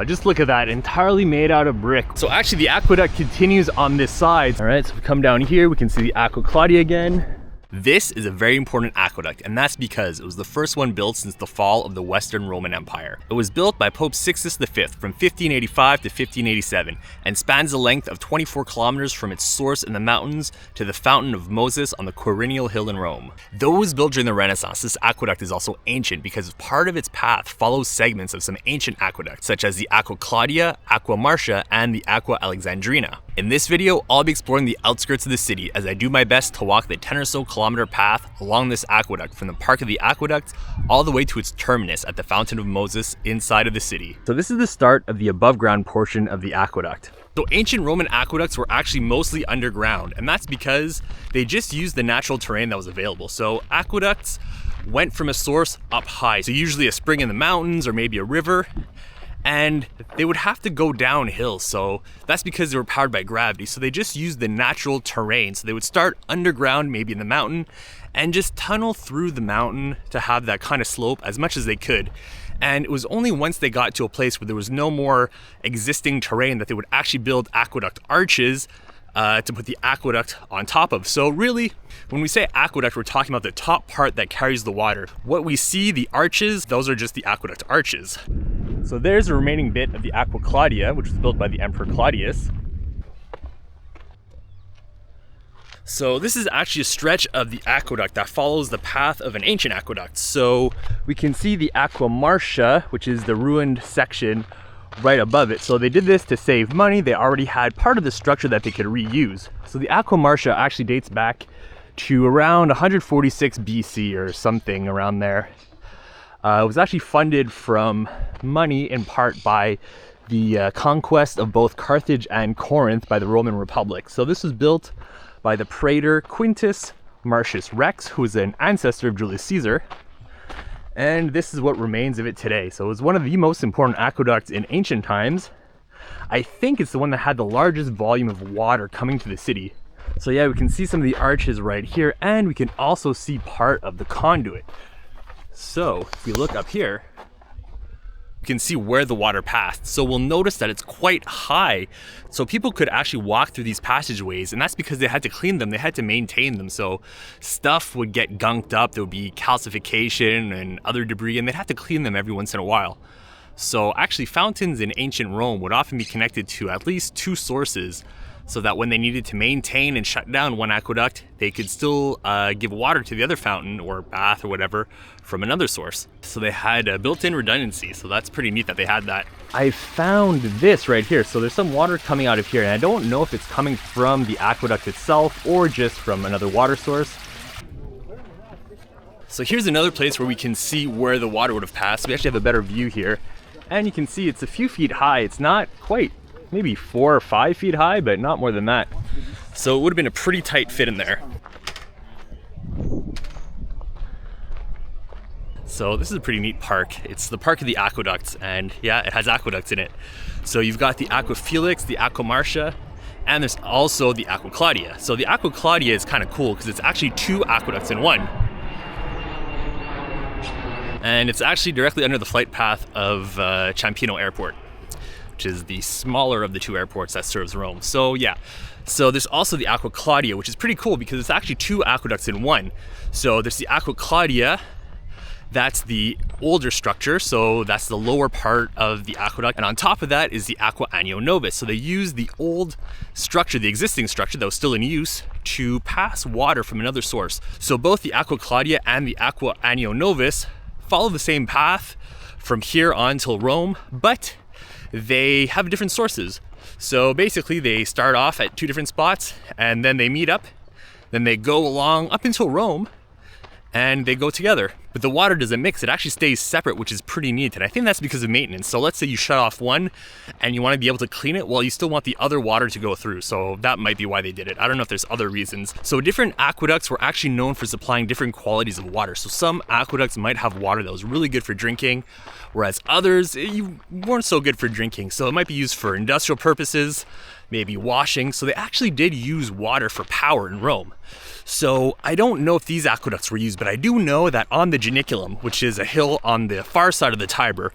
Just look at that, entirely made out of brick. So actually the aqueduct continues on this side. All right, so if we come down here, we can see the Aqua Claudia again. This is a very important aqueduct, and that's because it was the first one built since the fall of the Western Roman Empire. It was built by Pope Sixtus V from 1585 to 1587 and spans a length of 24 kilometers from its source in the mountains to the Fountain of Moses on the Quirinial Hill in Rome. Though it was built during the Renaissance, this aqueduct is also ancient because part of its path follows segments of some ancient aqueducts, such as the Aqua Claudia, Aqua Marcia, and the Aqua Alexandrina. In this video, I'll be exploring the outskirts of the city as I do my best to walk the 10 or so kilometer path along this aqueduct from the Park of the Aqueducts all the way to its terminus at the Fountain of Moses inside of the city. So this is the start of the above ground portion of the aqueduct. So ancient Roman aqueducts were actually mostly underground, and that's because they just used the natural terrain that was available. So aqueducts went from a source up high, so usually a spring in the mountains or maybe a river, and they would have to go downhill. So that's because they were powered by gravity. So they just used the natural terrain. So they would start underground, maybe in the mountain, and just tunnel through the mountain to have that kind of slope as much as they could. And it was only once they got to a place where there was no more existing terrain that they would actually build aqueduct arches to put the aqueduct on top of. So really, when we say aqueduct, we're talking about the top part that carries the water. What we see, the arches, those are just the aqueduct arches. So there's the remaining bit of the Aqua Claudia, which was built by the Emperor Claudius. So this is actually a stretch of the aqueduct that follows the path of an ancient aqueduct. So we can see the Aqua Marcia, which is the ruined section right above it. So they did this to save money. They already had part of the structure that they could reuse. So the Aqua Marcia actually dates back to around 146 BC or something around there. It was actually funded from money in part by the conquest of both Carthage and Corinth by the Roman Republic. So this was built by the praetor Quintus Marcius Rex, who was an ancestor of Julius Caesar. And this is what remains of it today. So it was one of the most important aqueducts in ancient times. I think it's the one that had the largest volume of water coming to the city. So yeah, we can see some of the arches right here, and we can also see part of the conduit. So if we look up here, you can see where the water passed. So we'll notice that it's quite high. So people could actually walk through these passageways, and that's because they had to clean them, they had to maintain them. So stuff would get gunked up, there would be calcification and other debris, and they'd have to clean them every once in a while. So actually fountains in ancient Rome would often be connected to at least two sources, so that when they needed to maintain and shut down one aqueduct, they could still give water to the other fountain or bath or whatever from another source. So they had a built-in redundancy, so that's pretty neat that they had that. I found this right here. So there's some water coming out of here, and I don't know if it's coming from the aqueduct itself or just from another water source. So here's another place where we can see where the water would have passed. We actually have a better view here, and you can see it's a few feet high. It's not quite, maybe 4 or 5 feet high, but not more than that. So it would have been a pretty tight fit in there. So this is a pretty neat park. It's the Park of the Aqueducts, and yeah, it has aqueducts in it. So you've got the Aqua Felix, the Aqua Marcia, and there's also the Aqua Claudia. So the Aqua Claudia is kind of cool because it's actually two aqueducts in one. And it's actually directly under the flight path of Ciampino Airport, which is the smaller of the two airports that serves Rome. So yeah, so there's also the Aqua Claudia, which is pretty cool because it's actually two aqueducts in one. So there's the Aqua Claudia, that's the older structure, so that's the lower part of the aqueduct, and on top of that is the Aqua Anio Novus. So they used the old structure, the existing structure that was still in use, to pass water from another source. So both the Aqua Claudia and the Aqua Anio Novus follow the same path from here on till Rome, but they have different sources. So basically they start off at two different spots and then they meet up, then they go along up until Rome and they go together. But the water doesn't mix, it actually stays separate, which is pretty neat. And I think that's because of maintenance. So let's say you shut off one and you want to be able to clean it, well, you still want the other water to go through. So that might be why they did it. I don't know if there's other reasons. So different aqueducts were actually known for supplying different qualities of water. So some aqueducts might have water that was really good for drinking, whereas others, you weren't so good for drinking. So it might be used for industrial purposes, maybe washing. So they actually did use water for power in Rome. So I don't know if these aqueducts were used, but I do know that on the Janiculum, which is a hill on the far side of the Tiber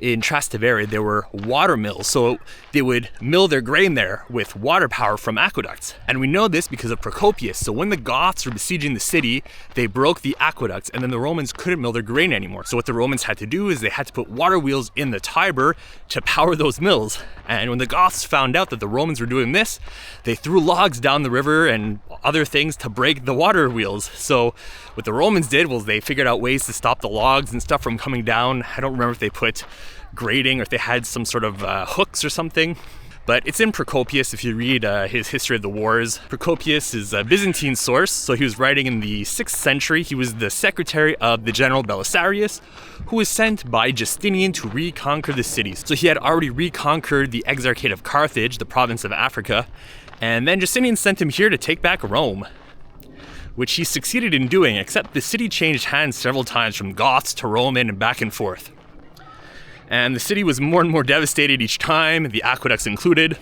in Trastevere, there were water mills. So they would mill their grain there with water power from aqueducts. And we know this because of Procopius. So when the Goths were besieging the city, they broke the aqueducts, and then the Romans couldn't mill their grain anymore. So what the Romans had to do is they had to put water wheels in the Tiber to power those mills. And when the Goths found out that the Romans were doing this, they threw logs down the river and other things to break the water wheels. So what the Romans did was they figured out ways to stop the logs and stuff from coming down. I don't remember if they put grating or if they had some sort of hooks or something. But it's in Procopius if you read his history of the wars. Procopius is a Byzantine source, so he was writing in the 6th century. He was the secretary of the general Belisarius, who was sent by Justinian to reconquer the cities. So he had already reconquered the Exarchate of Carthage, the province of Africa, and then Justinian sent him here to take back Rome, which he succeeded in doing, except the city changed hands several times from Goths to Roman and back and forth. And the city was more and more devastated each time, the aqueducts included.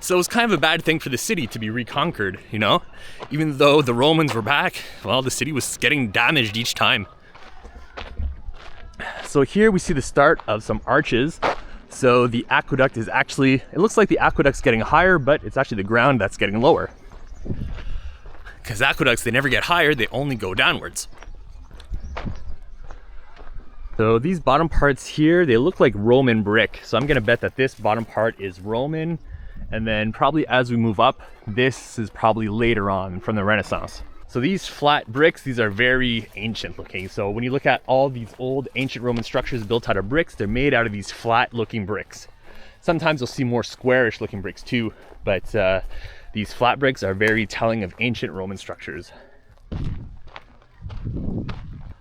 So it was kind of a bad thing for the city to be reconquered, you know? Even though the Romans were back, well, the city was getting damaged each time. So here we see the start of some arches. So the aqueduct is actually, it looks like the aqueduct's getting higher, but it's actually the ground that's getting lower. Because aqueducts, they never get higher, they only go downwards. So these bottom parts here, they look like Roman brick. So I'm gonna bet that this bottom part is Roman. And then probably as we move up, this is probably later on from the Renaissance. So these flat bricks, these are very ancient looking. So when you look at all these old ancient Roman structures built out of bricks, they're made out of these flat looking bricks. Sometimes you'll see more squarish looking bricks too, but these flat bricks are very telling of ancient Roman structures.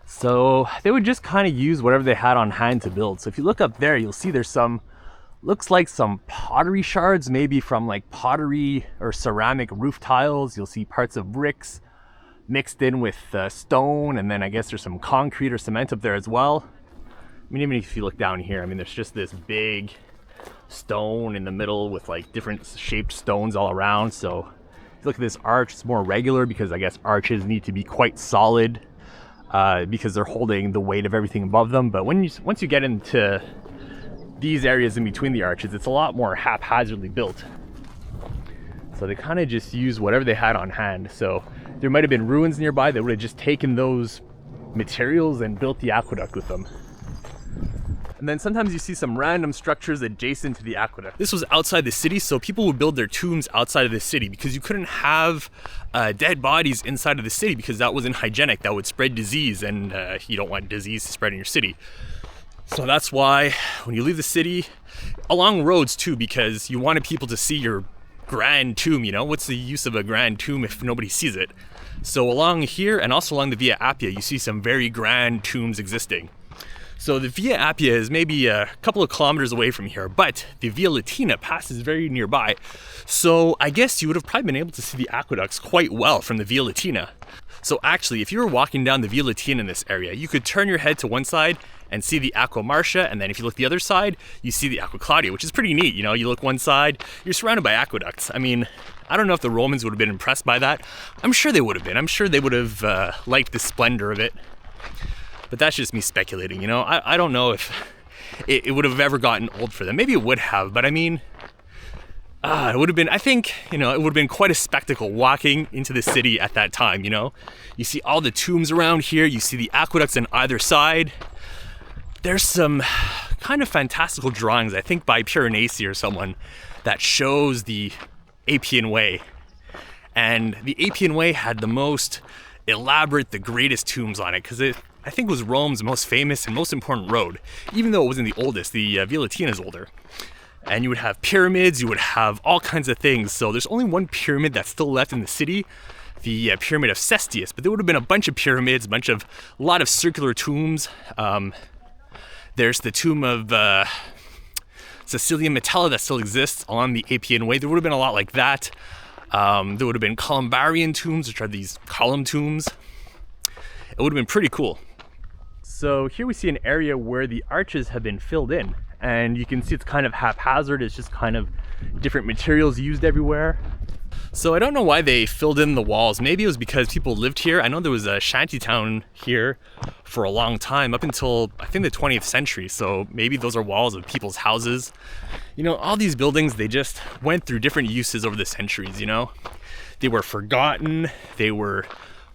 So they would just kind of use whatever they had on hand to build. So if you look up there, you'll see there's some, looks like some pottery shards, maybe from like pottery or ceramic roof tiles. You'll see parts of bricks mixed in with stone, and then I guess there's some concrete or cement up there as well. I mean, even if you look down here, I mean, there's just this big stone in the middle with like different shaped stones all around. So if you look at this arch, it's more regular because I guess arches need to be quite solid. Because they're holding the weight of everything above them. But once you get into these areas in between the arches, it's a lot more haphazardly built. So they kind of just use whatever they had on hand. So there might have been ruins nearby that would have just taken those materials and built the aqueduct with them. And then sometimes you see some random structures adjacent to the aqueduct. This was outside the city, so people would build their tombs outside of the city because you couldn't have dead bodies inside of the city because that wasn't hygienic. That would spread disease, and you don't want disease to spread in your city. So that's why when you leave the city, along roads too, because you wanted people to see your grand tomb, you know? What's the use of a grand tomb if nobody sees it? So along here and also along the Via Appia, you see some very grand tombs existing. So the Via Appia is maybe a couple of kilometers away from here, but the Via Latina passes very nearby. So I guess you would have probably been able to see the aqueducts quite well from the Via Latina. So actually, if you were walking down the Via Latina in this area, you could turn your head to one side and see the Aqua Marcia, and then if you look the other side, you see the Aqua Claudia, which is pretty neat. You know, you look one side, you're surrounded by aqueducts. I mean, I don't know if the Romans would have been impressed by that. I'm sure they would have been. I'm sure they would have liked the splendor of it. But that's just me speculating, you know? I don't know if it would have ever gotten old for them. Maybe it would have, but I mean, it would have been, I think, you know, it would have been quite a spectacle walking into the city at that time, you know? You see all the tombs around here, you see the aqueducts on either side. There's some kind of fantastical drawings, I think by Piranesi or someone, that shows the Appian Way. And the Appian Way had the most elaborate, the greatest tombs on it, because I think it was Rome's most famous and most important road, even though it wasn't the oldest. The Via Latina is older. And you would have pyramids, you would have all kinds of things. So there's only one pyramid that's still left in the city, the pyramid of Cestius, but there would have been a bunch of pyramids, a lot of circular tombs. There's the tomb of Cecilia Metella that still exists on the Appian Way. There would have been a lot like that. There would have been columbarian tombs, which are these column tombs. It would have been pretty cool. So here we see an area where the arches have been filled in, and you can see it's kind of haphazard. It's just kind of different materials used everywhere. So I don't know why they filled in the walls. Maybe it was because people lived here. I know there was a shanty town here for a long time, up until I think the 20th century. So maybe those are walls of people's houses. You know, all these buildings, they just went through different uses over the centuries, you know? They were forgotten, they were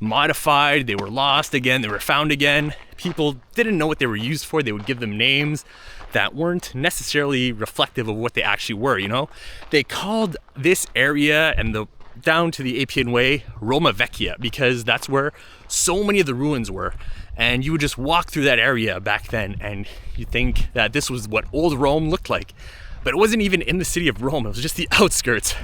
modified, they were lost again, they were found again. People didn't know what they were used for. They would give them names that weren't necessarily reflective of what they actually were, you know? They called this area and the down to the Appian Way Roma Vecchia, because that's where so many of the ruins were. And you would just walk through that area back then and you think that this was what old Rome looked like. But it wasn't even in the city of Rome, it was just the outskirts.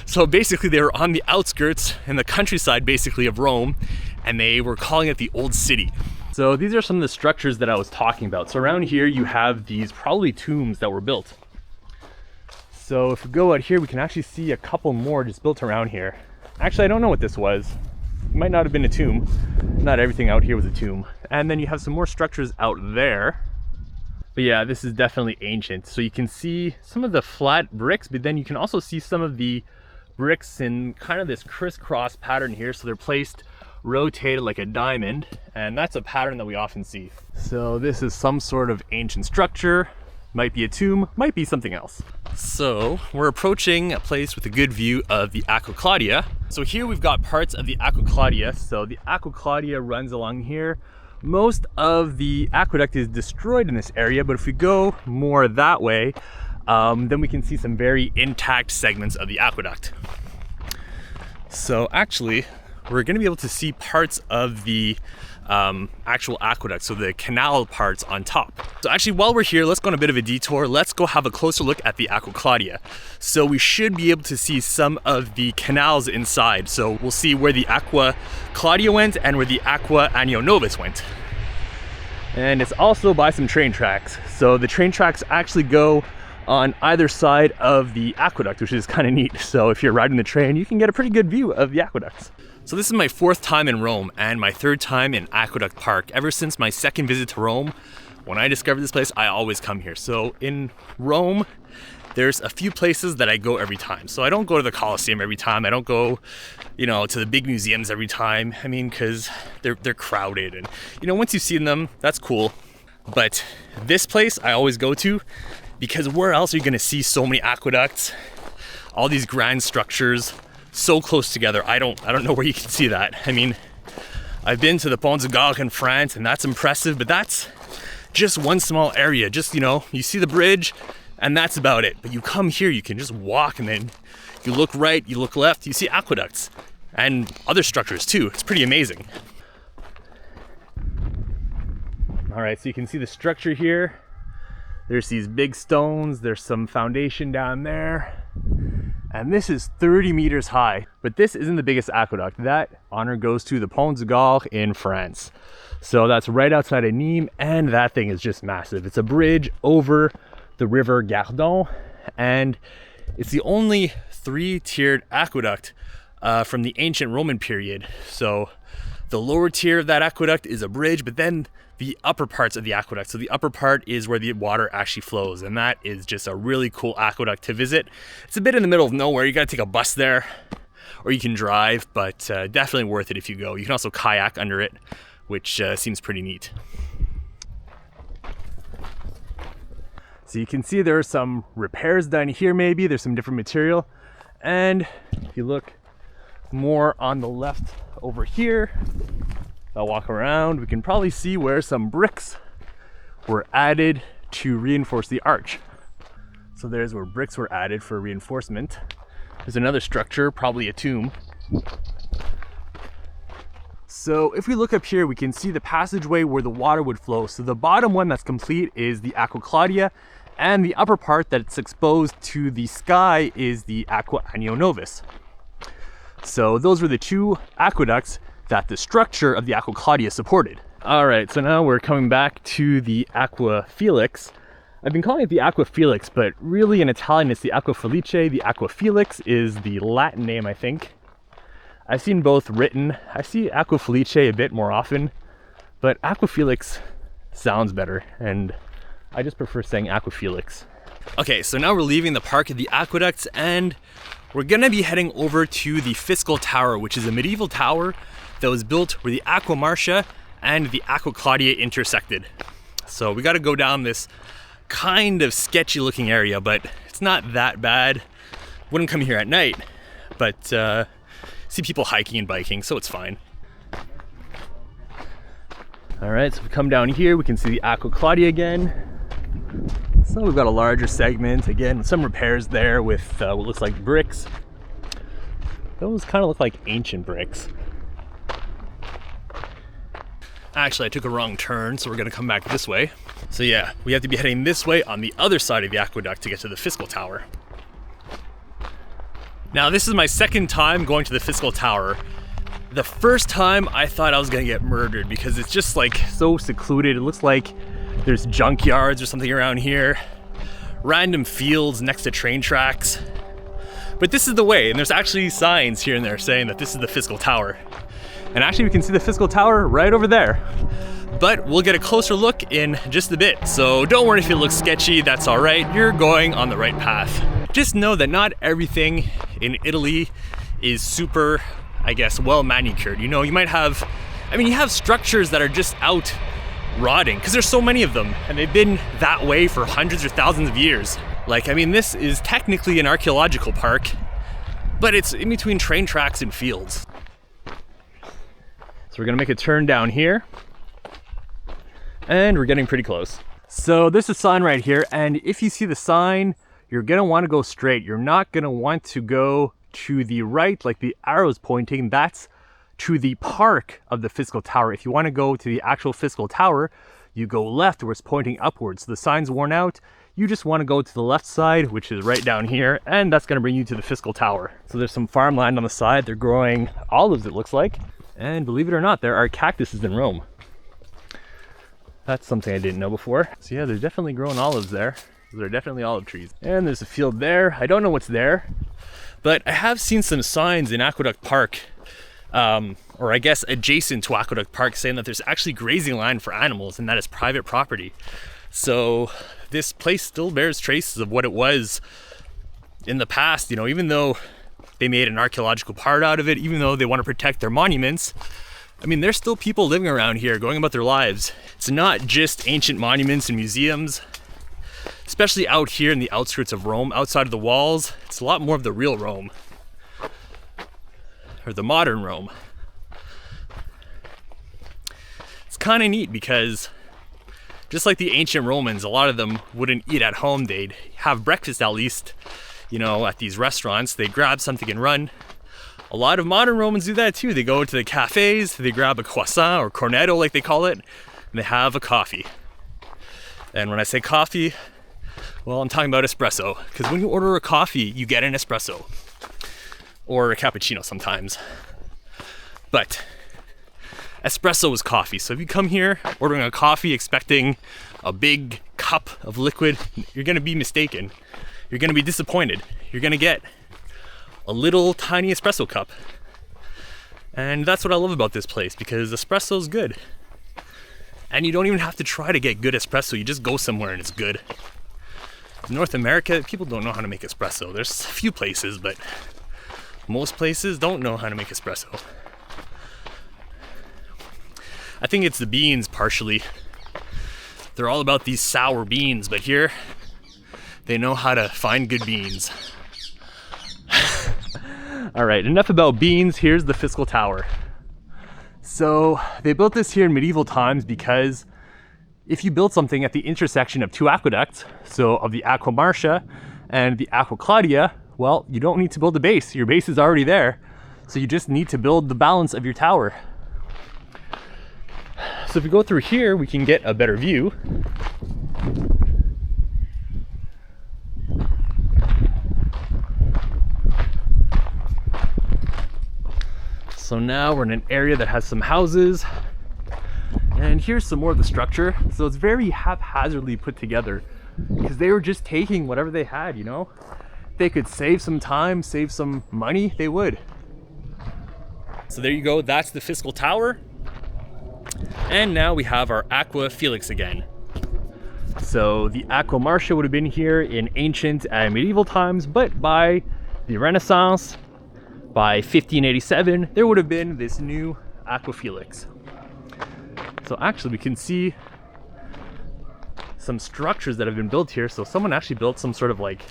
So basically they were on the outskirts in the countryside basically of Rome, and they were calling it the Old City. So these are some of the structures that I was talking about. So around here you have these probably tombs that were built. So if we go out here, we can actually see a couple more just built around here. Actually, I don't know what this was. It might not have been a tomb. Not everything out here was a tomb. And then you have some more structures out there. But yeah, this is definitely ancient. So you can see some of the flat bricks, but then you can also see some of the bricks in kind of this crisscross pattern here. So they're placed rotated like a diamond, and that's a pattern that we often see. So this is some sort of ancient structure. Might be a tomb, might be something else. So we're approaching a place with a good view of the Aqua Claudia. So here we've got parts of the Aqua Claudia. So the Aqua Claudia runs along here. Most of the aqueduct is destroyed in this area, but if we go more that way, then we can see some very intact segments of the aqueduct. So actually, we're going to be able to see parts of the actual aqueduct, so the canal parts on top. So actually, while we're here, let's go on a bit of a detour. Let's go have a closer look at the Aqua Claudia. So we should be able to see some of the canals inside. So we'll see where the Aqua Claudia went and where the Aqua Anio Novus went. And it's also by some train tracks. So the train tracks actually go on either side of the aqueduct, which is kind of neat. So if you're riding the train, you can get a pretty good view of the aqueducts. So this is my 4th time in Rome and my 3rd time in Aqueduct Park. Ever since my 2nd visit to Rome, when I discovered this place, I always come here. So in Rome, there's a few places that I go every time. So I don't go to the Colosseum every time. I don't go, you know, to the big museums every time. I mean, because they're crowded, and you know, once you've seen them, that's cool. But this place I always go to, because where else are you gonna see so many aqueducts, all these grand structures so close together? I don't know where you can see that. I mean, I've been to the Pont du Gard in France, and that's impressive, but that's just one small area. Just, you know, you see the bridge and that's about it. But you come here, you can just walk, and then you look right, you look left, you see aqueducts and other structures too. It's pretty amazing. All right, so you can see the structure here. There's these big stones, there's some foundation down there, and this is 30 meters high. But this isn't the biggest aqueduct. That honor goes to the Pont du Gard in France. So that's right outside of Nîmes, and that thing is just massive. It's a bridge over the river Gardon, and it's the only 3-tiered aqueduct from the ancient Roman period. So the lower tier of that aqueduct is a bridge, but then the upper parts of the aqueduct. So the upper part is where the water actually flows, and that is just a really cool aqueduct to visit. It's a bit in the middle of nowhere. You gotta take a bus there, or you can drive, but definitely worth it if you go. You can also kayak under it, which seems pretty neat. So you can see there are some repairs done here maybe. There's some different material. And if you look more on the left over here, I'll walk around, we can probably see where some bricks were added to reinforce the arch. So there's where bricks were added for reinforcement. There's another structure, probably a tomb. So if we look up here, we can see the passageway where the water would flow. So the bottom one that's complete is the Aqua Claudia, and the upper part that's exposed to the sky is the Aqua Anio Novus. So those were the 2 aqueducts that the structure of the Aqua Claudia supported. All right, so now we're coming back to the Aqua Felix. I've been calling it the Aqua Felix, but really in Italian it's the Aqua Felice. The Aqua Felix is the Latin name, I think. I've seen both written. I see Aqua Felice a bit more often, but Aqua Felix sounds better, and I just prefer saying Aqua Felix. Okay, so now we're leaving the Park of the Aqueducts, and we're gonna be heading over to the Fiscal Tower, which is a medieval tower that was built where the Aqua Marcia and the Aqua Claudia intersected. So we gotta go down this kind of sketchy looking area, but it's not that bad. Wouldn't come here at night, but see people hiking and biking, so it's fine. All right, so if we come down here, we can see the Aqua Claudia again. So we've got a larger segment, again, some repairs there with what looks like bricks. Those kind of look like ancient bricks. Actually, I took a wrong turn, so we're gonna come back this way. So yeah, we have to be heading this way on the other side of the aqueduct to get to the Fiscal Tower. Now, this is my second time going to the Fiscal Tower. The first time I thought I was gonna get murdered because it's just like so secluded. It looks like there's junkyards or something around here, random fields next to train tracks. But this is the way, and there's actually signs here and there saying that this is the Fiscal Tower. And actually we can see the Fiscal Tower right over there. But we'll get a closer look in just a bit. So don't worry if it looks sketchy, that's all right. You're going on the right path. Just know that not everything in Italy is super, I guess, well manicured. You know, you might have, you have structures that are just out rotting because there's so many of them and they've been that way for hundreds or thousands of years. Like, this is technically an archaeological park, but it's in between train tracks and fields. So we're gonna make a turn down here and we're getting pretty close. So there's a sign right here, and if you see the sign, you're gonna wanna go straight. You're not gonna want to go to the right, like the arrow's pointing. That's to the park of the Fiscal Tower. If you wanna go to the actual Fiscal Tower, you go left where it's pointing upwards. So the sign's worn out. You just wanna go to the left side, which is right down here, and that's gonna bring you to the Fiscal Tower. So there's some farmland on the side. They're growing olives, it looks like. And believe it or not, there are cactuses in Rome. That's something I didn't know before. So yeah, they're definitely growing olives there. They're definitely olive trees. And there's a field there. I don't know what's there, but I have seen some signs in Aqueduct Park, or I guess adjacent to Aqueduct Park, saying that there's actually grazing land for animals and that is private property. So this place still bears traces of what it was in the past, even though they made an archaeological part out of it, even though they want to protect their monuments. There's still people living around here, going about their lives. It's not just ancient monuments and museums, especially out here in the outskirts of Rome, outside of the walls. It's a lot more of the real Rome, or the modern Rome. It's kind of neat because just like the ancient Romans, a lot of them wouldn't eat at home. They'd have breakfast at least, at these restaurants. They grab something and run. A lot of modern Romans do that too. They go to the cafes, they grab a croissant or cornetto like they call it, and they have a coffee. And when I say coffee, well, I'm talking about espresso, because when you order a coffee, you get an espresso or a cappuccino sometimes. But espresso is coffee. So if you come here ordering a coffee expecting a big cup of liquid, you're gonna be mistaken. You're gonna be disappointed. You're gonna get a little tiny espresso cup. And that's what I love about this place, because espresso is good. And you don't even have to try to get good espresso. You just go somewhere and it's good. In North America, people don't know how to make espresso. There's a few places, but most places don't know how to make espresso. I think it's the beans partially. They're all about these sour beans, but here they know how to find good beans. All right, enough about beans. Here's the Fiscal Tower. So they built this here in medieval times because if you build something at the intersection of two aqueducts, so of the Aqua Marcia and the Aqua Claudia, well, you don't need to build a base. Your base is already there. So you just need to build the balance of your tower. So if we go through here, we can get a better view. So now we're in an area that has some houses, and here's some more of the structure. So it's very haphazardly put together because they were just taking whatever they had, If they could save some time, save some money, they would. So there you go, that's the Fiscal Tower. And now we have our Aqua Felix again. So the Aqua Marcia would have been here in ancient and medieval times, but by the Renaissance, by 1587, there would have been this new Aqueduct. So actually we can see some structures that have been built here. So someone actually built some sort of like,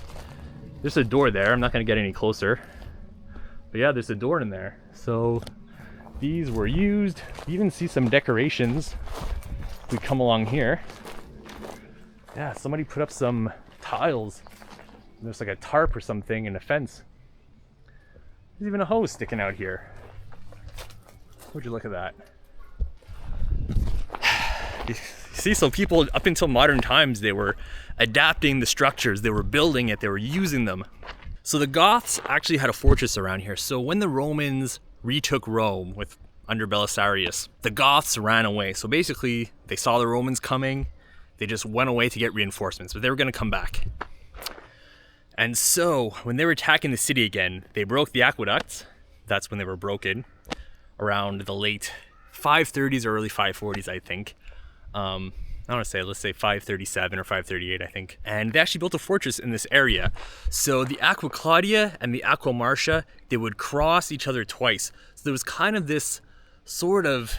there's a door there. I'm not gonna get any closer. But yeah, there's a door in there. So these were used. You even see some decorations. If we come along here. Yeah, somebody put up some tiles. There's like a tarp or something and a fence. There's even a hose sticking out here. Would you look at that? You see, so people up until modern times, they were adapting the structures, they were building it, they were using them. So the Goths actually had a fortress around here. So when the Romans retook Rome under Belisarius, the Goths ran away. So basically, they saw the Romans coming, they just went away to get reinforcements, but they were gonna come back. And so, when they were attacking the city again, they broke the aqueducts. That's when they were broken, around the late 530s or early 540s, I think. I don't want to say, let's say 537 or 538, I think. And they actually built a fortress in this area. So the Aqua Claudia and the Aqua Marcia, they would cross each other twice. So there was kind of this sort of,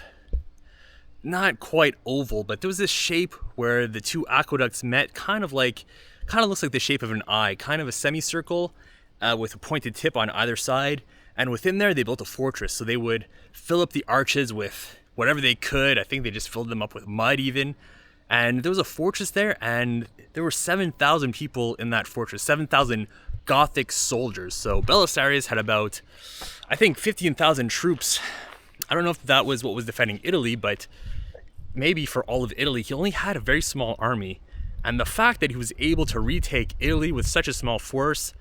not quite oval, but there was this shape where the two aqueducts met, kind of looks like the shape of an eye, kind of a semicircle with a pointed tip on either side. And within there, they built a fortress. So they would fill up the arches with whatever they could. I think they just filled them up with mud even. And there was a fortress there, and there were 7,000 people in that fortress, 7,000 Gothic soldiers. So Belisarius had about, I think, 15,000 troops. I don't know if that was what was defending Italy, but maybe for all of Italy, he only had a very small army. And the fact that he was able to retake Italy with such a small force,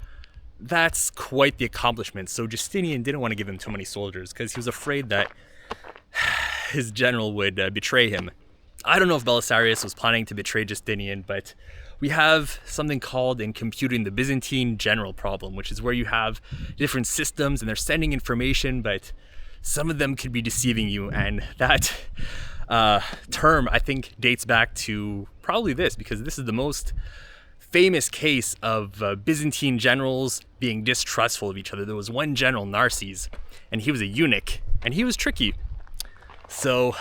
that's quite the accomplishment. So Justinian didn't want to give him too many soldiers because he was afraid that his general would betray him. I don't know if Belisarius was planning to betray Justinian, but we have something called in computing the Byzantine general problem, which is where you have different systems and they're sending information, but some of them could be deceiving you. And that term, I think, dates back to probably this, because this is the most famous case of Byzantine generals being distrustful of each other. There was one general, Narses, and he was a eunuch, and he was tricky. So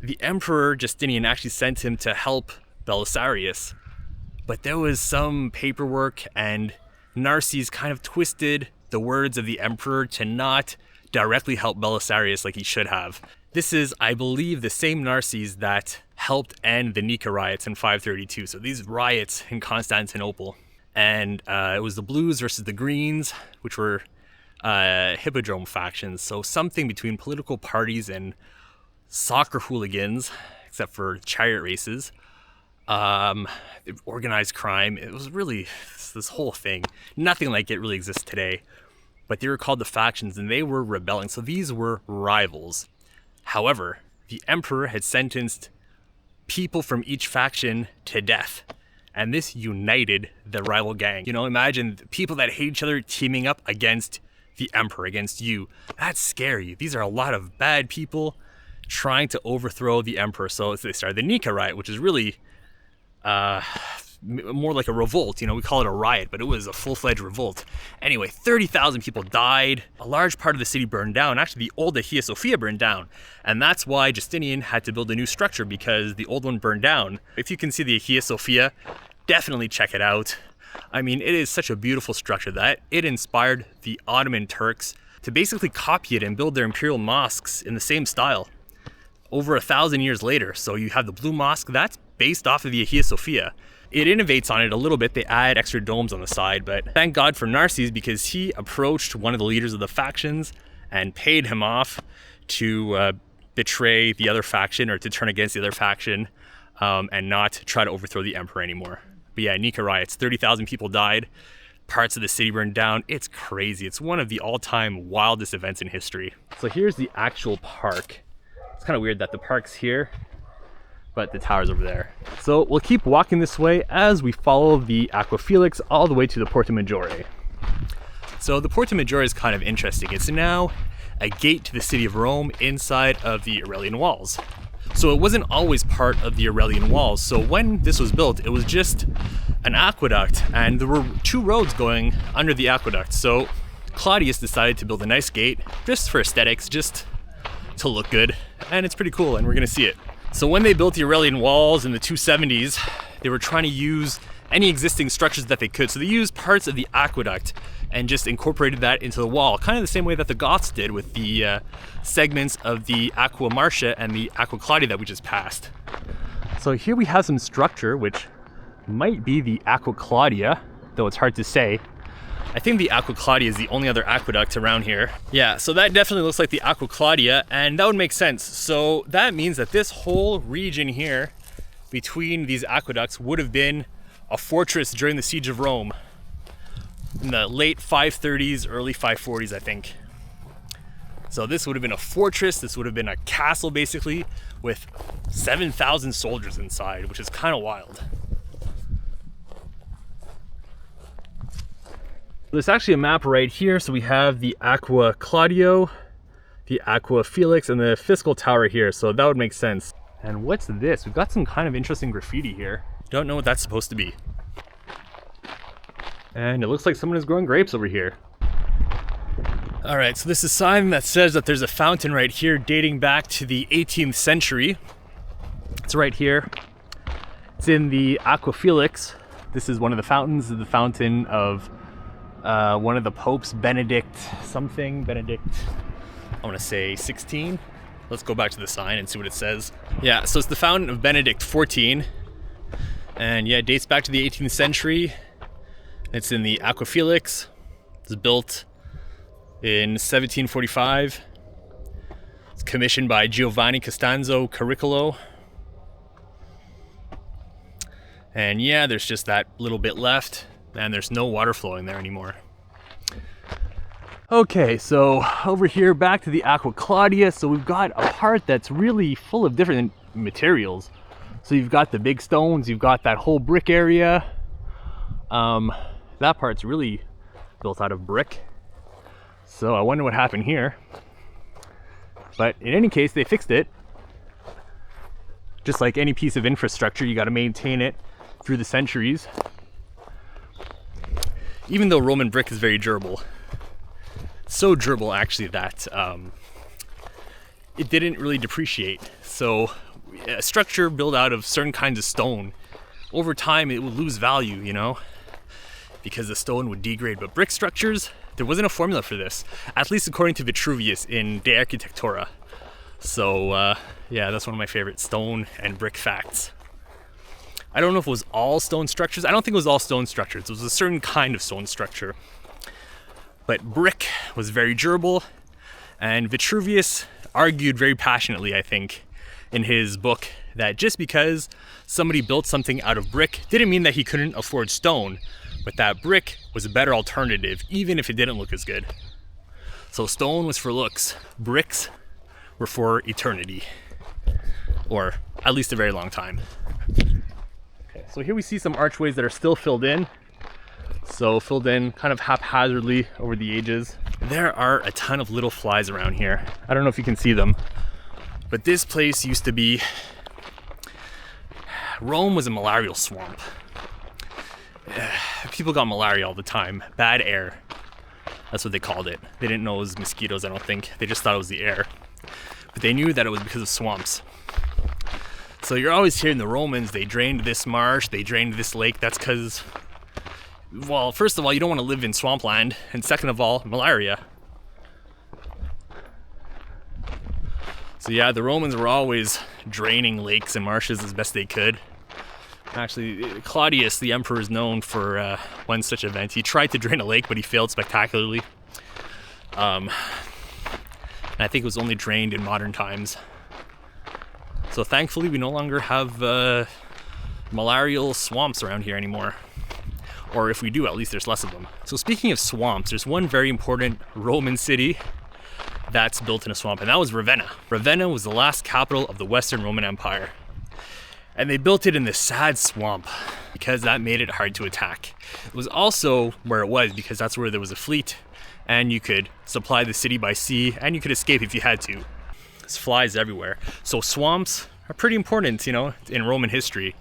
the Emperor Justinian actually sent him to help Belisarius, but there was some paperwork, and Narses kind of twisted the words of the Emperor to not directly help Belisarius like he should have. This is, I believe, the same Narses that helped end the Nika riots in 532. So these riots in Constantinople, and it was the Blues versus the Greens, which were hippodrome factions. So something between political parties and soccer hooligans, except for chariot races, organized crime. It was really this whole thing. Nothing like it really exists today. But they were called the factions, and they were rebelling. So these were rivals. However, the emperor had sentenced people from each faction to death, and this united the rival gang. You know, imagine people that hate each other teaming up against the emperor, against you. That's scary. These are a lot of bad people trying to overthrow the emperor. So they started the Nika riot, which is really more like a revolt. You know, we call it a riot, but it was a full-fledged revolt. Anyway, 30,000 people died. A large part of the city burned down. Actually, the old Hagia Sophia burned down. And that's why Justinian had to build a new structure, because the old one burned down. If you can see the Hagia Sophia, definitely check it out. I mean, it is such a beautiful structure that it inspired the Ottoman Turks to basically copy it and build their imperial mosques in the same style over 1,000 years later. So you have the Blue Mosque, that's based off of the Hagia Sophia. It innovates on it a little bit. They add extra domes on the side, but thank God for Narses, because he approached one of the leaders of the factions and paid him off to betray the other faction, or to turn against the other faction, and not try to overthrow the emperor anymore. But yeah, Nika riots, 30,000 people died, parts of the city burned down. It's crazy. It's one of the all-time wildest events in history. So here's the actual park. It's kind of weird that the park's here, but the tower's over there. So we'll keep walking this way as we follow the Aqueducts all the way to the Porta Maggiore. So the Porta Maggiore is kind of interesting. It's now a gate to the city of Rome inside of the Aurelian walls. So it wasn't always part of the Aurelian walls. So when this was built, it was just an aqueduct, and there were 2 roads going under the aqueduct. So Claudius decided to build a nice gate just for aesthetics, just to look good, and it's pretty cool, and we're gonna see it. So when they built the Aurelian walls in the 270s, they were trying to use any existing structures that they could. So they used parts of the aqueduct and just incorporated that into the wall, kind of the same way that the Goths did with the segments of the Aqua Marcia and the Aqua Claudia that we just passed. So here we have some structure, which might be the Aqua Claudia, though it's hard to say. I think the Aqua Claudia is the only other aqueduct around here. Yeah, so that definitely looks like the Aqua Claudia, and that would make sense. So that means that this whole region here between these aqueducts would have been a fortress during the siege of Rome in the late 530s, early 540s, I think. So this would have been a fortress, this would have been a castle basically, with 7,000 soldiers inside, which is kind of wild. There's actually a map right here. So we have the Aqua Claudio, the Aqua Felix, and the Fiscal Tower here. So that would make sense. And what's this? We've got some kind of interesting graffiti here. Don't know what that's supposed to be. And it looks like someone is growing grapes over here. All right, so this is a sign that says that there's a fountain right here dating back to the 18th century. It's right here. It's in the Aqua Felix. This is one of the fountains, the fountain of one of the popes, Benedict, I want to say 16. Let's go back to the sign and see what it says. Yeah, so it's the fountain of Benedict 14. And yeah, it dates back to the 18th century. It's in the Aqua Felix. It's built in 1745. It's commissioned by Giovanni Costanzo Caricolo. And yeah, there's just that little bit left, and there's no water flowing there anymore. Okay, so over here back to the Aqua Claudia. So we've got a part that's really full of different materials. So you've got the big stones, you've got that whole brick area. That part's really built out of brick. So I wonder what happened here. But in any case, they fixed it. Just like any piece of infrastructure, you got to maintain it through the centuries. Even though Roman brick is very durable. So durable actually that it didn't really depreciate. So a structure built out of certain kinds of stone, over time it would lose value, you know, because the stone would degrade. But brick structures, there wasn't a formula for this, at least according to Vitruvius in De Architectura. So yeah, that's one of my favorite stone and brick facts. I don't know if it was all stone structures. I don't think it was all stone structures. It was a certain kind of stone structure. But brick was very durable, and Vitruvius argued very passionately, I think, in his book, that just because somebody built something out of brick didn't mean that he couldn't afford stone, but that brick was a better alternative, even if it didn't look as good. So stone was for looks, bricks were for eternity, or at least a very long time. Okay, so here we see some archways that are still filled in. So filled in kind of haphazardly over the ages. There are a ton of little flies around here. I don't know if you can see them, but this place used to be, Rome was a malarial swamp. People got malaria all the time, bad air. That's what they called it. They didn't know it was mosquitoes, I don't think. They just thought it was the air. But they knew that it was because of swamps. So you're always hearing the Romans, they drained this marsh, they drained this lake. That's because, well, first of all, you don't want to live in swampland, and second of all, malaria. So yeah, the Romans were always draining lakes and marshes as best they could. Actually, Claudius, the emperor, is known for one such event. He tried to drain a lake, but he failed spectacularly. And I think it was only drained in modern times. So thankfully, we no longer have malarial swamps around here anymore. Or if we do, at least there's less of them. So speaking of swamps, there's one very important Roman city that's built in a swamp, and that was Ravenna. Ravenna was the last capital of the Western Roman Empire. And they built it in this sad swamp because that made it hard to attack. It was also where it was because that's where there was a fleet, and you could supply the city by sea, and you could escape if you had to. There's flies everywhere. So swamps are pretty important, you know, in Roman history.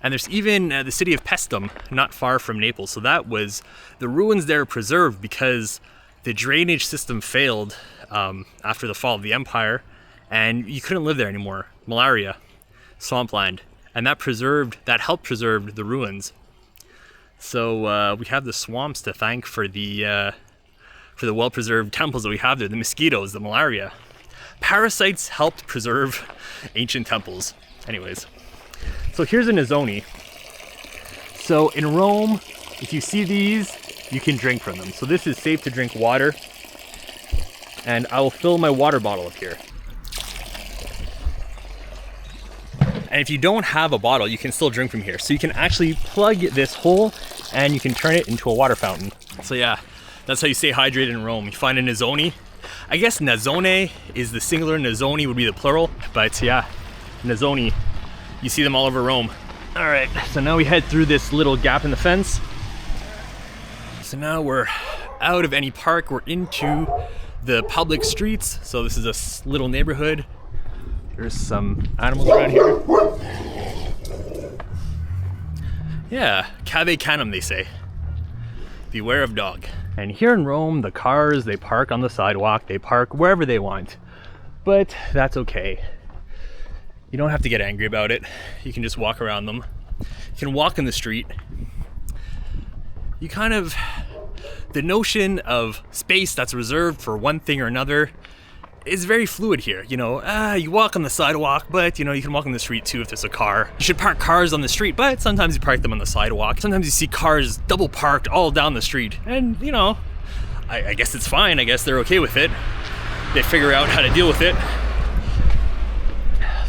And there's even the city of Paestum, not far from Naples. So that was, the ruins there are preserved because the drainage system failed after the fall of the empire, and you couldn't live there anymore. Malaria, swampland, and that helped preserve the ruins. So we have the swamps to thank for the well-preserved temples that we have there, the mosquitoes, the malaria. Parasites helped preserve ancient temples. Anyways, so here's a Nazzoni. So in Rome, if you see these, you can drink from them. So this is safe to drink water. And I will fill my water bottle up here. And if you don't have a bottle, you can still drink from here. So you can actually plug this hole and you can turn it into a water fountain. So yeah, that's how you stay hydrated in Rome. You find a Nazzoni. I guess Nazzone is the singular, Nazzoni would be the plural. But yeah, Nazzoni, you see them all over Rome. All right, so now we head through this little gap in the fence. So now we're out of any park, we're into the public streets. So this is a little neighborhood. There's some animals around here. Yeah, cave canem, they say. Beware of dog. And here in Rome, the cars, they park on the sidewalk, they park wherever they want. But that's okay. You don't have to get angry about it. You can just walk around them. You can walk in the street. The notion of space that's reserved for one thing or another is very fluid here. You know, you walk on the sidewalk, but you know, you can walk on the street too if there's a car. You should park cars on the street, but sometimes you park them on the sidewalk. Sometimes you see cars double parked all down the street. And you know, I guess it's fine. I guess they're okay with it. They figure out how to deal with it.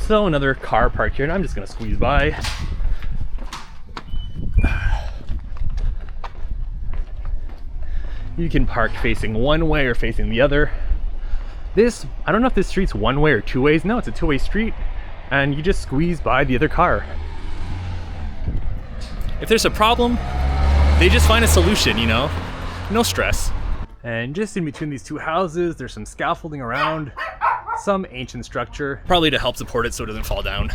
So another car parked here, and I'm just gonna squeeze by. You can park facing one way or facing the other. I don't know if this street's one way or two ways. No, it's a two-way street, and you just squeeze by the other car. If there's a problem, they just find a solution, you know? No stress. And just in between these two houses, there's some scaffolding around, some ancient structure, probably to help support it so it doesn't fall down.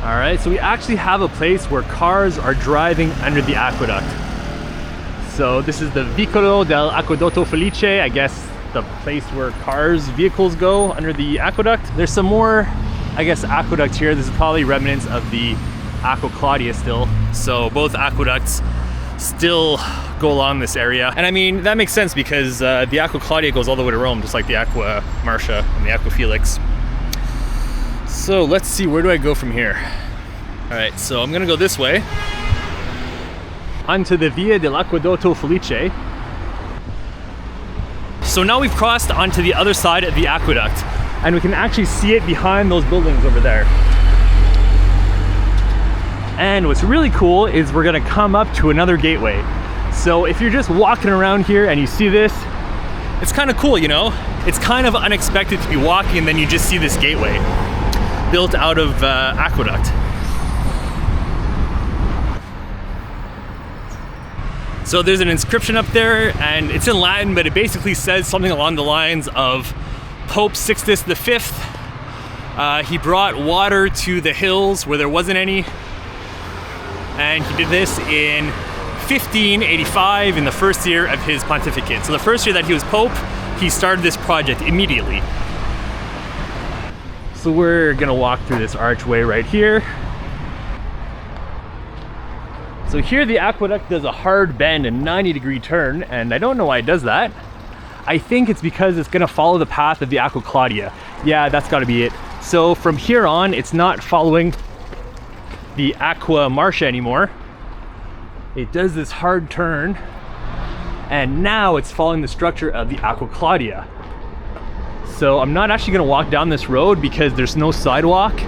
All right, so we actually have a place where cars are driving under the aqueduct. So this is the Vicolo del Aquedotto Felice, I guess the place where vehicles go under the aqueduct. There's some more, I guess, aqueducts here. This is probably remnants of the Aqua Claudia still. So both aqueducts still go along this area. And I mean, that makes sense because the Aqua Claudia goes all the way to Rome, just like the Aqua Marcia and the Aqua Felix. So let's see, where do I go from here? All right, so I'm gonna go this way onto the Via dell'Aquedotto Felice. So now we've crossed onto the other side of the aqueduct, and we can actually see it behind those buildings over there. And what's really cool is we're gonna come up to another gateway. So if you're just walking around here and you see this, it's kind of cool, you know? It's kind of unexpected to be walking and then you just see this gateway built out of aqueduct. So there's an inscription up there, and it's in Latin, but it basically says something along the lines of Pope Sixtus V. He brought water to the hills where there wasn't any, and he did this in 1585 in the first year of his pontificate. So the first year that he was Pope, he started this project immediately. So we're gonna walk through this archway right here. So here the aqueduct does a hard bend and 90-degree turn, and I don't know why it does that. I think it's because it's gonna follow the path of the Aqua Claudia. Yeah, that's gotta be it. So from here on, it's not following the Aqua Marcia anymore. It does this hard turn, and now it's following the structure of the Aqua Claudia. So I'm not actually gonna walk down this road because there's no sidewalk,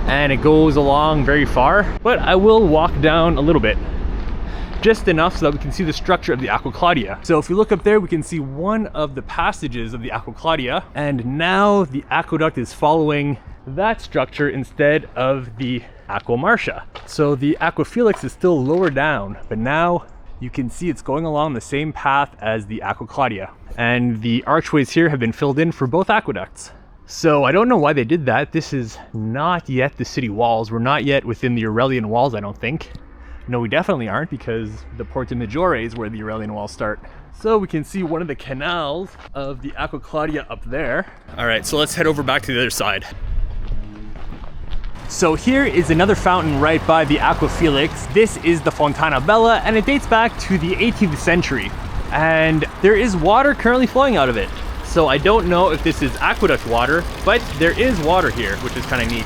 and it goes along very far, but I will walk down a little bit, just enough so that we can see the structure of the Aqua Claudia. So if we look up there, we can see one of the passages of the Aqua Claudia, and now the aqueduct is following that structure instead of the Aqua Marcia. So the Aqua Felix is still lower down, but now you can see it's going along the same path as the Aqua Claudia. And the archways here have been filled in for both aqueducts. So I don't know why they did that. This is not yet the city walls. We're not yet within the Aurelian walls, I don't think. No, we definitely aren't, because the Porta Maggiore is where the Aurelian walls start. So we can see one of the canals of the Aqua Claudia up there. All right, so let's head over back to the other side. So here is another fountain right by the Aqua Felix. This is the Fontana Bella, and it dates back to the 18th century. And there is water currently flowing out of it. So I don't know if this is aqueduct water, but there is water here, which is kind of neat.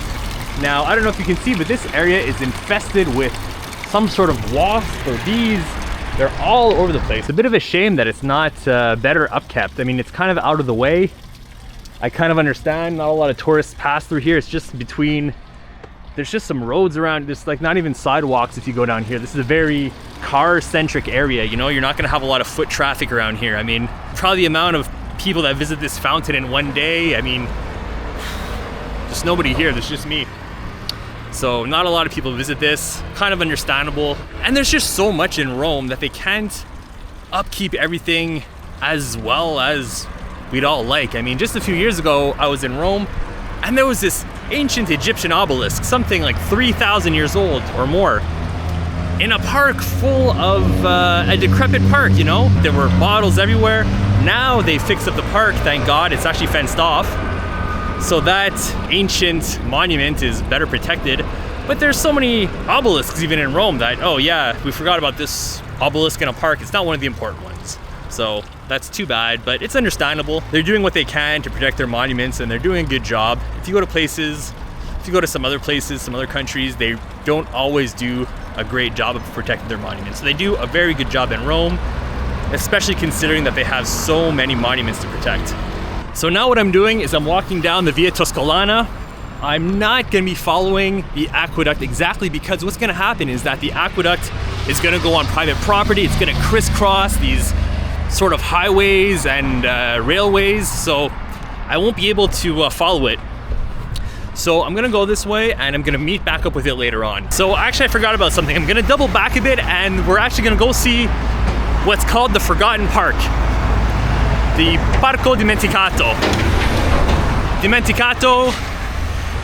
Now, I don't know if you can see, but this area is infested with some sort of wasp or bees. They're all over the place. A bit of a shame that it's not better upkept. I mean, it's kind of out of the way. I kind of understand not a lot of tourists pass through here. It's just between, there's just some roads around. There's like not even sidewalks if you go down here. This is a very car-centric area, you know? You're not gonna have a lot of foot traffic around here. I mean, probably the amount of people that visit this fountain in one day, I mean, just nobody here, there's just me. So not a lot of people visit this, kind of understandable. And there's just so much in Rome that they can't upkeep everything as well as we'd all like. I mean, just a few years ago, I was in Rome and there was this ancient Egyptian obelisk, something like 3,000 years old or more, in a park full of a decrepit park, you know? There were bottles everywhere. Now they fixed up the park, thank God, it's actually fenced off. So that ancient monument is better protected. But there's so many obelisks even in Rome that, oh yeah, we forgot about this obelisk in a park. It's not one of the important ones. So that's too bad, but it's understandable. They're doing what they can to protect their monuments and they're doing a good job. If you go to places, if you go to some other places, some other countries, they don't always do a great job of protecting their monuments. So they do a very good job in Rome, especially considering that they have so many monuments to protect. So now what I'm doing is I'm walking down the Via Toscolana. I'm not gonna be following the aqueduct exactly, because what's gonna happen is that the aqueduct is gonna go on private property. It's gonna crisscross these sort of highways and railways, so I won't be able to follow it. So I'm gonna go this way and I'm gonna meet back up with it later on. So actually I forgot about something. I'm gonna double back a bit and we're actually gonna go see what's called the Forgotten Park. The Parco Dimenticato. Dimenticato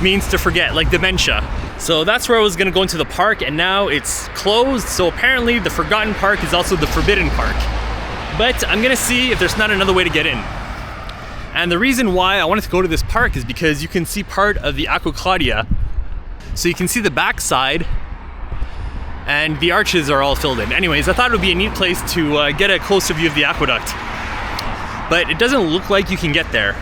means to forget, like dementia. So that's where I was gonna go into the park and now it's closed. So apparently the Forgotten Park is also the Forbidden Park. But I'm gonna see if there's not another way to get in. And the reason why I wanted to go to this park is because you can see part of the Aqua Claudia. So you can see the backside and the arches are all filled in. Anyways, I thought it would be a neat place to get a closer view of the aqueduct. But it doesn't look like you can get there.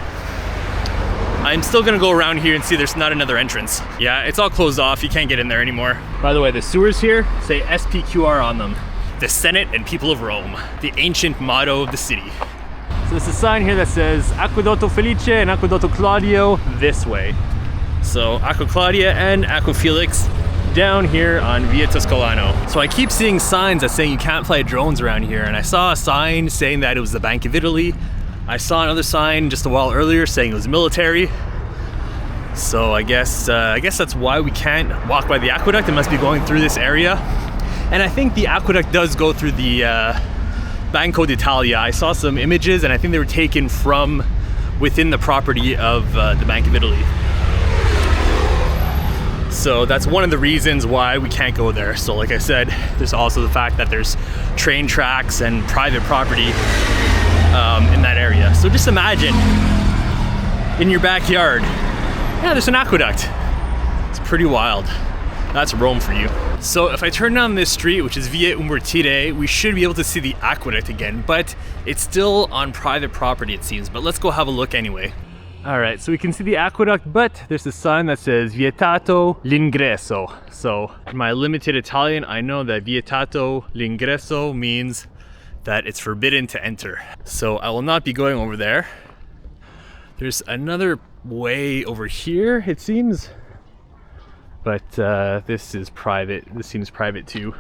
I'm still gonna go around here and see there's not another entrance. Yeah, it's all closed off, you can't get in there anymore. By the way, the sewers here say SPQR on them. The Senate and People of Rome, the ancient motto of the city. So there's a sign here that says Aquedotto Felice and Aquedotto Claudio this way. So Aqua Claudia and Aqua Felix down here on Via Toscolano. So I keep seeing signs that saying you can't fly drones around here, and I saw a sign saying that it was the Bank of Italy. I saw another sign just a while earlier saying it was military. So I guess that's why we can't walk by the aqueduct. It must be going through this area. And I think the aqueduct does go through the Banco d'Italia. I saw some images and I think they were taken from within the property of the Bank of Italy. So that's one of the reasons why we can't go there. So like I said, there's also the fact that there's train tracks and private property in that area. So just imagine in your backyard, yeah, there's an aqueduct. It's pretty wild. That's Rome for you. So if I turn down this street, which is Via Umbertide, we should be able to see the aqueduct again, but it's still on private property it seems. But let's go have a look anyway. All right, so we can see the aqueduct, but there's a sign that says Vietato l'ingresso. So in my limited Italian, I know that Vietato l'ingresso means that it's forbidden to enter. So I will not be going over there. There's another way over here, it seems. But this is private. This seems private too.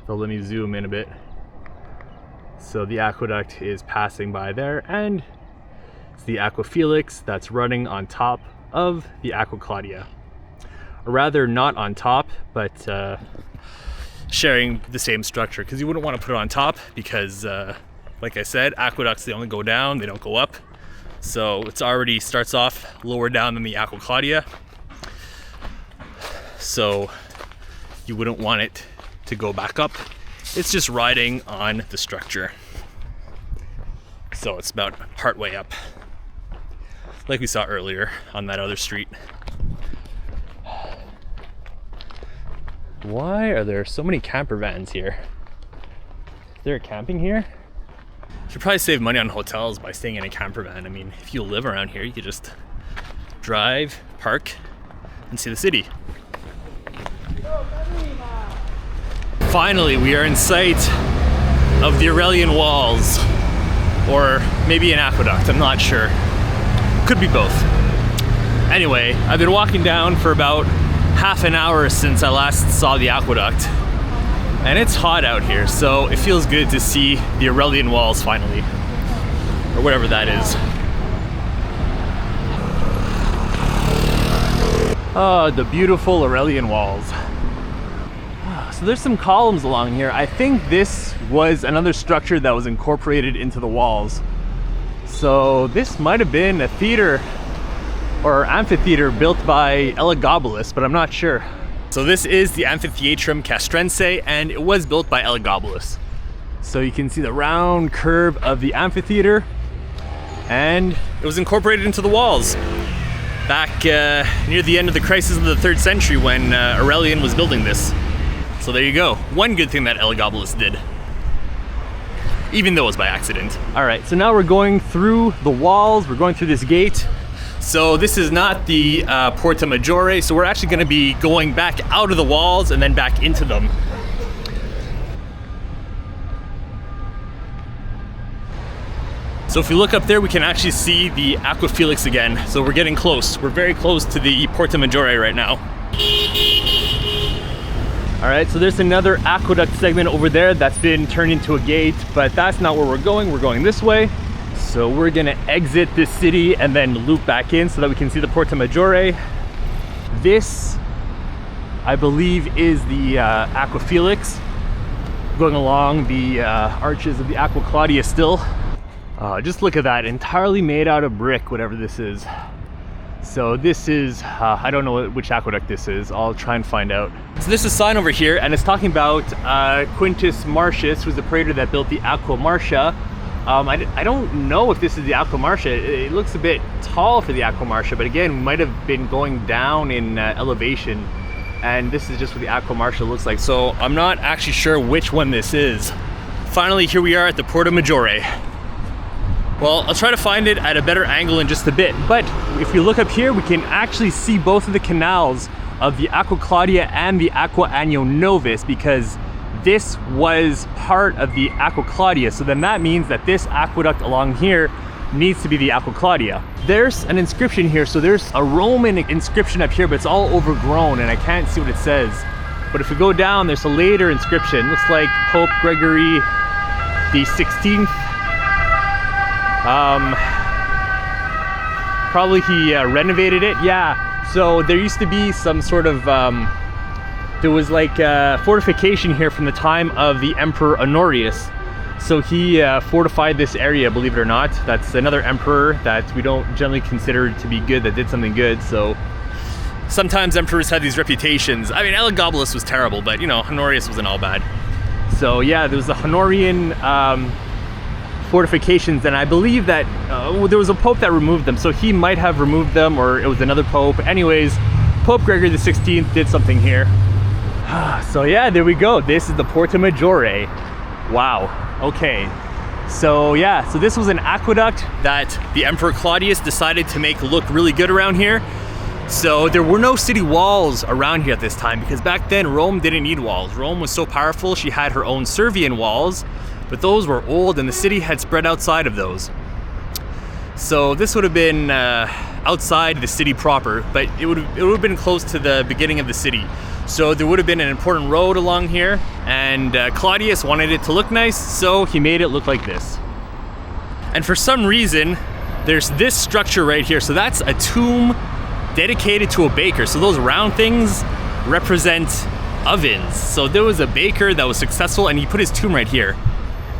So let me zoom in a bit. So the aqueduct is passing by there, and it's the Aqua Felix that's running on top of the Aqua Claudia. Or rather, not on top, but sharing the same structure, because you wouldn't want to put it on top because, like I said, aqueducts, they only go down, they don't go up. So it's already starts off lower down than the Aqua Claudia. So you wouldn't want it to go back up. It's just riding on the structure. So it's about partway up, like we saw earlier on that other street. Why are there so many camper vans here? Is there camping here? You should probably save money on hotels by staying in a camper van. I mean, if you live around here, you could just drive, park, and see the city. Finally, we are in sight of the Aurelian Walls, or maybe an aqueduct, I'm not sure. Could be both. Anyway, I've been walking down for about half an hour since I last saw the aqueduct, and it's hot out here, so it feels good to see the Aurelian Walls finally, or whatever that is. Oh, the beautiful Aurelian Walls. So there's some columns along here. I think this was another structure that was incorporated into the walls. So this might have been a theater or amphitheater built by Elagabalus, but I'm not sure. So this is the Amphitheatrum Castrense, and it was built by Elagabalus. So you can see the round curve of the amphitheater, and it was incorporated into the walls back near the end of the crisis of the 3rd century when Aurelian was building this. So there you go. One good thing that Elagabalus did, even though it was by accident. All right, so now we're going through the walls. We're going through this gate. So this is not the Porta Maggiore, so we're actually gonna be going back out of the walls and then back into them. So if we look up there, we can actually see the Aqua Felix again. So we're getting close. We're very close to the Porta Maggiore right now. All right, so there's another aqueduct segment over there that's been turned into a gate, but that's not where we're going. We're going this way. So we're gonna exit this city and then loop back in so that we can see the Porta Maggiore. This, I believe, is the Aqua Felix, going along the arches of the Aqua Claudia still. Just look at that, entirely made out of brick, whatever this is. So this is, I don't know which aqueduct this is. I'll try and find out. So there's a sign over here, and it's talking about Quintus Marcius, who's the praetor that built the Aqua Marcia. I don't know if this is the Aqua Marcia. It looks a bit tall for the Aqua Marcia, but again, we might have been going down in elevation, and this is just what the Aqua Marcia looks like. So I'm not actually sure which one this is. Finally, here we are at the Porta Maggiore. Well, I'll try to find it at a better angle in just a bit, but if you look up here, we can actually see both of the canals of the Aqua Claudia and the Aqua Anio Novus, because this was part of the Aqua Claudia. So then that means that this aqueduct along here needs to be the Aqua Claudia. There's an inscription here, so there's a Roman inscription up here, but it's all overgrown and I can't see what it says. But if we go down, there's a later inscription. Looks like Pope Gregory the 16th. Probably he renovated it. Yeah, so there used to be some sort of there was like a fortification here from the time of the Emperor Honorius. So he fortified this area, believe it or not. That's another emperor that we don't generally consider to be good, that did something good. So sometimes emperors have these reputations. I mean, Elagabalus was terrible, but you know, Honorius wasn't all bad. So yeah, there was the Honorian fortifications, and I believe that there was a pope that removed them, so he might have removed them, or it was another pope. Anyways, Pope Gregory the 16th did something here. So yeah, there we go. This is the Porta Maggiore. Wow. Okay. So yeah, so this was an aqueduct that the Emperor Claudius decided to make look really good around here. So there were no city walls around here at this time, because back then Rome didn't need walls. Rome was so powerful, she had her own Servian walls, but those were old and the city had spread outside of those. So this would have been outside the city proper, but it would have been close to the beginning of the city. So there would have been an important road along here, and Claudius wanted it to look nice, so he made it look like this. And for some reason, there's this structure right here. So that's a tomb dedicated to a baker. So those round things represent ovens. So there was a baker that was successful and he put his tomb right here.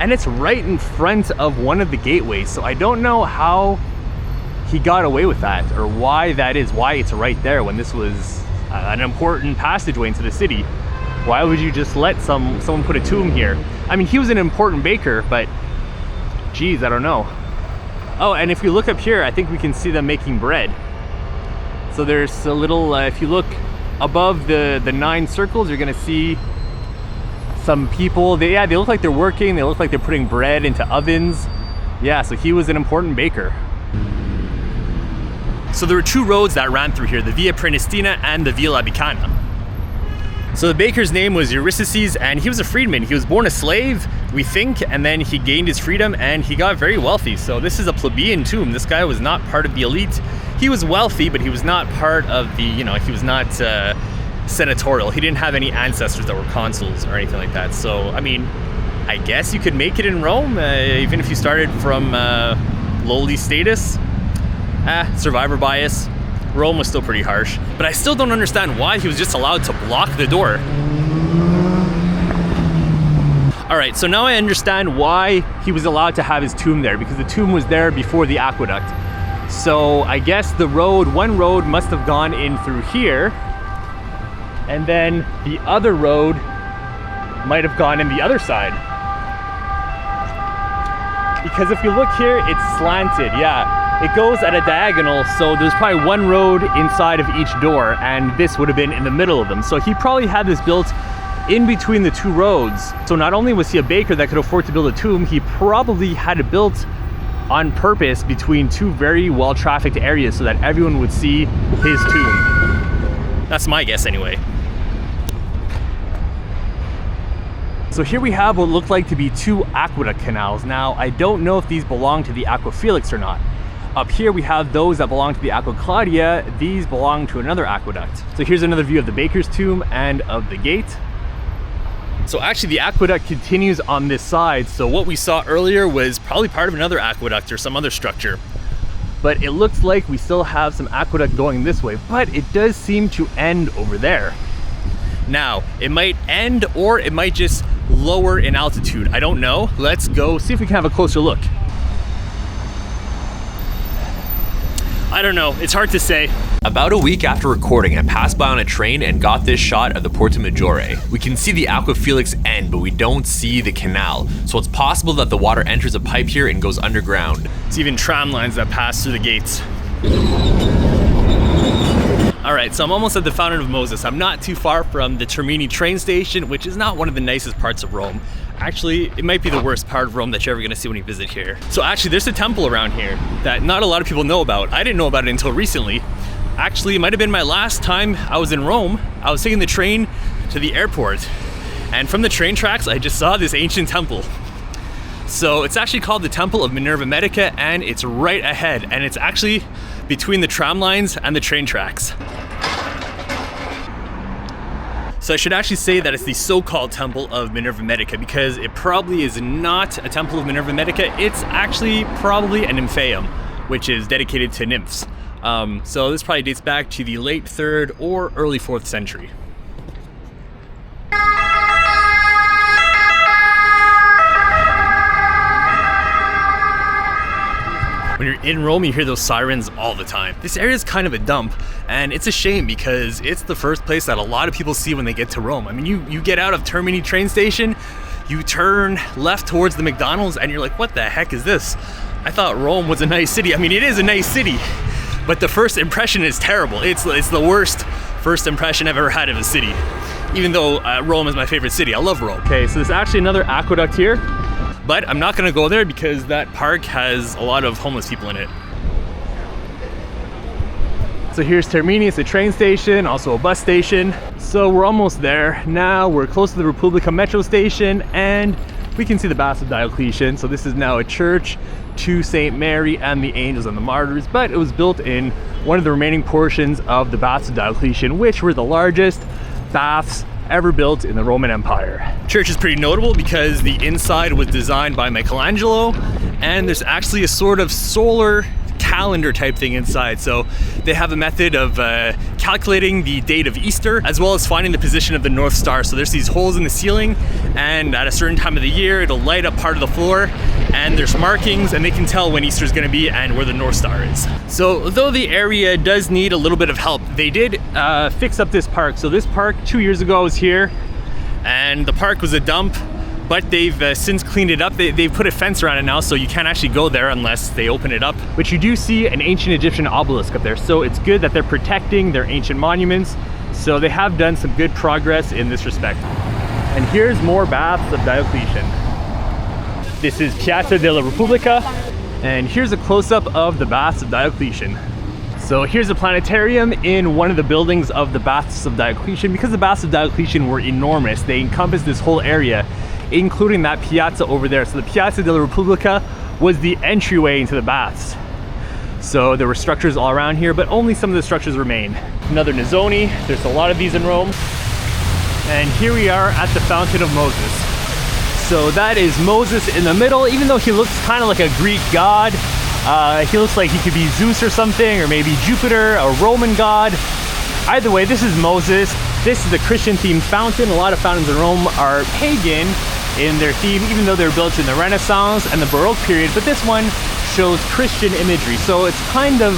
And it's right in front of one of the gateways. So I don't know how he got away with that, or why that is, why it's right there when this was an important passageway into the city. Why would you just let someone put a tomb here? I mean, he was an important baker, but geez, I don't know. Oh, and if we look up here, I think we can see them making bread. So there's a little, if you look above the 9 circles, you're gonna see some people. They look like they're working. They look like they're putting bread into ovens. Yeah, so he was an important baker. So there were 2 roads that ran through here, the Via Prenestina and the Via Labicana. So the baker's name was Eurysaces, and he was a freedman. He was born a slave, we think, and then he gained his freedom and he got very wealthy. So this is a plebeian tomb. This guy was not part of the elite. He was wealthy, but he was not part of the, he was not senatorial. He didn't have any ancestors that were consuls or anything like that. So, I mean, I guess you could make it in Rome, even if you started from lowly status. Survivor bias. Rome was still pretty harsh. But I still don't understand why he was just allowed to block the door. All right, so now I understand why he was allowed to have his tomb there, because the tomb was there before the aqueduct. So I guess one road must have gone in through here, and then the other road might have gone in the other side. Because if you look here, it's slanted, yeah. It goes at a diagonal, so there's probably one road inside of each door, and this would have been in the middle of them. So he probably had this built in between the 2 roads. So not only was he a baker that could afford to build a tomb, he probably had it built on purpose between 2 very well-trafficked areas so that everyone would see his tomb. That's my guess anyway. So here we have what looked like to be 2 aqueduct canals. Now, I don't know if these belong to the Aqua Felix or not. Up here we have those that belong to the Aqua Claudia. These belong to another aqueduct. So here's another view of the baker's tomb and of the gate. So actually the aqueduct continues on this side. So what we saw earlier was probably part of another aqueduct or some other structure. But it looks like we still have some aqueduct going this way, but it does seem to end over there. Now, it might end or it might just lower in altitude. I don't know. Let's go see if we can have a closer look. I don't know, it's hard to say. About a week after recording, I passed by on a train and got this shot of the Porta Maggiore. We can see the Aqua Felix end, but we don't see the canal. So it's possible that the water enters a pipe here and goes underground. It's even tram lines that pass through the gates. All right, so I'm almost at the Fountain of Moses. I'm not too far from the Termini train station, which is not one of the nicest parts of Rome. Actually, it might be the worst part of Rome that you're ever gonna see when you visit here. So actually, there's a temple around here that not a lot of people know about. I didn't know about it until recently. Actually, it might have been my last time I was in Rome. I was taking the train to the airport, and from the train tracks, I just saw this ancient temple. So it's actually called the Temple of Minerva Medica, and it's right ahead, and it's actually between the tram lines and the train tracks. So I should actually say that it's the so-called Temple of Minerva Medica, because it probably is not a Temple of Minerva Medica. It's actually probably an nymphaeum, which is dedicated to nymphs. So this probably dates back to the late 3rd or early 4th century. When you're in Rome, you hear those sirens all the time. This area is kind of a dump, and it's a shame because it's the first place that a lot of people see when they get to Rome. I mean, you get out of Termini train station, you turn left towards the McDonald's, and you're like, what the heck is this? I thought Rome was a nice city. I mean, it is a nice city, but the first impression is terrible. It's the worst first impression I've ever had of a city, even though Rome is my favorite city. I love Rome. Okay, so there's actually another aqueduct here. But I'm not gonna go there because that park has a lot of homeless people in it. So here's Termini, it's a train station, also a bus station. So we're almost there. Now we're close to the Repubblica metro station, and we can see the Baths of Diocletian. So this is now a church to St. Mary and the Angels and the Martyrs, but it was built in one of the remaining portions of the Baths of Diocletian, which were the largest baths ever built in the Roman Empire. Church is pretty notable because the inside was designed by Michelangelo, and there's actually a sort of solar calendar type thing inside. So they have a method of calculating the date of Easter, as well as finding the position of the North Star. So there's these holes in the ceiling, and at a certain time of the year, it'll light up part of the floor, and there's markings, and they can tell when Easter's gonna be and where the North Star is. So though the area does need a little bit of help, they did fix up this park. So this park 2 years ago was here, and the park was a dump, but they've since cleaned it up. They've put a fence around it now, so you can't actually go there unless they open it up. But you do see an ancient Egyptian obelisk up there, so it's good that they're protecting their ancient monuments. So they have done some good progress in this respect. And here's more baths of Diocletian. This is Piazza della Repubblica, and here's a close-up of the baths of Diocletian. So here's a planetarium in one of the buildings of the baths of Diocletian. Because the baths of Diocletian were enormous, they encompassed this whole area, including that piazza over there. So the Piazza della Repubblica was the entryway into the baths. So there were structures all around here, but only some of the structures remain. Another Nizzoni, there's a lot of these in Rome. And here we are at the Fountain of Moses. So that is Moses in the middle, even though he looks kind of like a Greek god. He looks like he could be Zeus or something, or maybe Jupiter, a Roman god. Either way, this is Moses. This is a Christian-themed fountain. A lot of fountains in Rome are pagan in their theme, even though they're built in the Renaissance and the Baroque period, but this one shows Christian imagery. So it's kind of,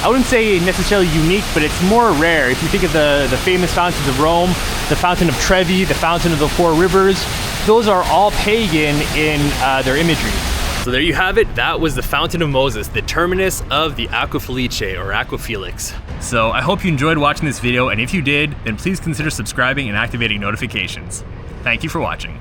I wouldn't say necessarily unique, but it's more rare. If you think of the famous fountains of Rome, the Fountain of Trevi, the Fountain of the Four Rivers, those are all pagan in their imagery. So there you have it. That was the Fountain of Moses, the terminus of the Aqua Felice or Aqua Felix. So I hope you enjoyed watching this video, and if you did, then please consider subscribing and activating notifications. Thank you for watching.